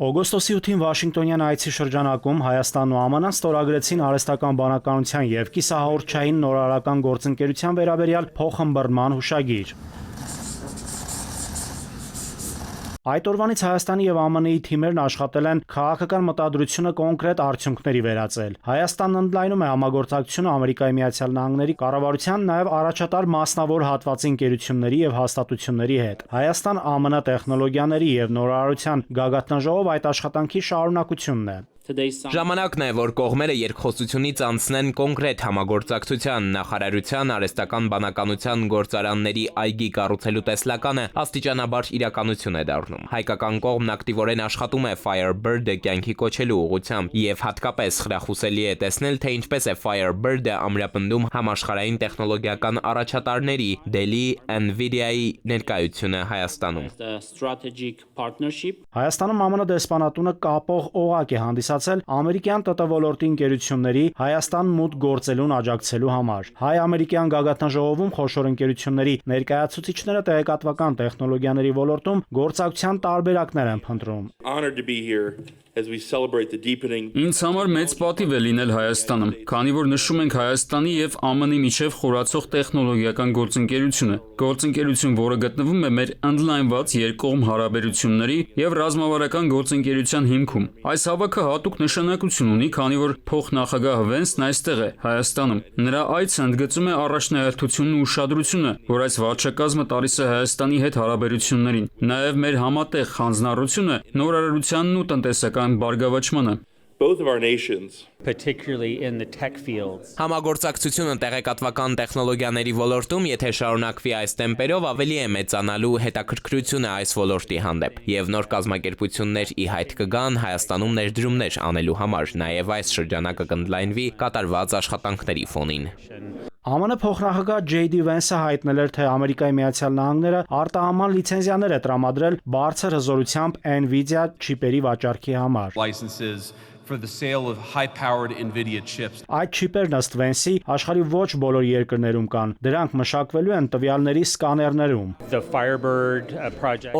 Օգոստոսի 8-ին Վաշինգտոնյան այցի շրջանակում Հայաստանն ու ԱՄՆ-ն ստորագրեցին արհեստական բանականության և կիսահաղորդչային նորարարական գործընկերության վերաբերյալ փոխըմբռնման հուշագիր։ Այդ օրվանից Հայաստանի և ԱՄՆ-ի թիմերն աշխատել են քաղաքական մտադրությունը կոնկրետ արդյունքների վերածել։ Հայաստանն ընդլայնում է համագործակցությունը Ամերիկայի Միացյալ Նահանգների կառավարության, նաև առաջատար մասնավոր հատվածի ընկերությունների և հաստատությունների հետ։ Հայաստան-ԱՄՆ տեխնոլոգիաների և նորարարության գագաթնաժողով այդ աշխատանքի շարունակությունն է։ Ժամանակն է, որ կողմերը երկխոսությունից անցնեն կոնկրետ համագործակցության, նախարարության արհեստական բանականության գործարանների այգի կառուցելու տեսլականը աստիճանաբար իրականություն է դառնում։ Հայկական կողմն ակտիվորեն աշխատում է Firebird-ը կյանքի կոչելու ուղղությամբ և հատկապես խրախուսելի է տեսնել, թե ինչպես է Firebird-ը ամրապնդում համաշխարհային տեխնոլոգիական առաջատարների Dell-ի, Nvidia-ի ներկայությունը Հայաստանում։ Հայաստանում ԱՄՆ դեսպանատունը կապող օղակ է հանդիսացել ամերիկյան ՏՏ ոլորտի ընկերությունների Հայաստան մուտք գործելուն աջակցելու համար։ Հայ-ամերիկյան գագաթնաժողովում խոշոր ընկերությունների ներկայացուցիչները տեղեկատվական տեխնոլոգիաների ոլորտում գործակցության տարբերակներ են փնտրում։ Ինձ համար մեծ պատիվ է լինել Հայաստանում, քանի որ նշում ենք Հայաստանի և ԱՄՆ-ի միջև խորացող տեխնոլոգիական գործընկերությունը, գործընկերություն, որը գտնվում է մեր ընդլայնված երկկողմ հարաբերությունների և ռազմավարական գործընկերության հիմքում։ Այս հավաքը հատուկ նշանակություն ունի, քանի որ փոխնախագահ Վենսն այստեղ է, Հայաստանում։ Նրա այցը ընդգծում է առաջնահերթությունն ու ուշադրությունը, որ այս վարչակազմը տալիս է Հայաստանի հետ հարաբերություններին, նաև մեր համատեղ խանձնառությունը նորարարությանն ու տնտեսական բարգավաճմանը։ Համագործակցությունը տեղեկատվական տեխնոլոգիաների ոլորտում, եթե շարունակվի այս տեմպերով, ավելի է մեծանալու հետաքրքրությունը այս ոլորտի հանդեպ, և նոր կազմակերպություններ ի հայտ կգան Հայաստանում ներդրումներ անելու համար, նաև այս շրջանակը կընդլայնվի կատարված աշխատանքների ֆոնին։ ԱՄՆ փոխնախագահ J.D. Vance-ը հայտնել էր, թե Ամերիկայի Միացյալ Նահանգները արտահանման լիցենզիաներ է տրամադրել բարձր հզորությամբ Nvidia չիպերի վաճառքի համար։ Այդ չիպերն ըստ Vance-ի աշխարհի ոչ բոլոր երկրներում կան, դրանք մշակվելու են տվյալների սկաներներում։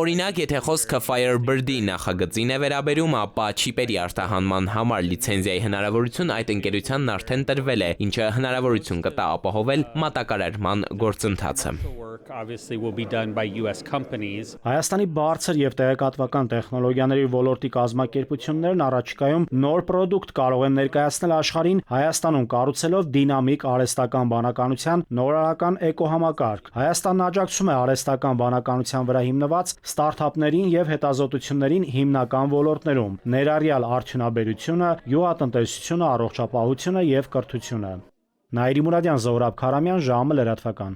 Օրինակ, եթե խոսքը Firebird-ի նախագծին է վերաբերում, ապա չիպերի արտահանման համար լիցենզիայի հնարավորություն այդ ընկերությանն արդեն տրվել է, ինչը հնարավորություն կտա ապահովել մատակարարման գործընթացը։ Հայաստանի բարձր և տեղեկատվական տեխնոլոգիաների ոլորտի կազմակերպություններն առաջիկայում նոր պրոդուկտ կարող են ներկայացնել աշխարհին Հայաստանում կառուցելով դինամիկ արհեստական բանականության նորարարական էկոհամակարգ։ Հայաստանն աջակցում է արհեստական բանականության վրա հիմնված ստարտափներին և հետազոտություններին հիմնական ոլորտներում, ներառյալ արդյունաբերությունը, գյուղատնտեսությունը, առողջապահությունը և կրթությունը։ Նայիրի Մուրադյան, Զոհրաբ Քարամյան, ժամը լրատվական։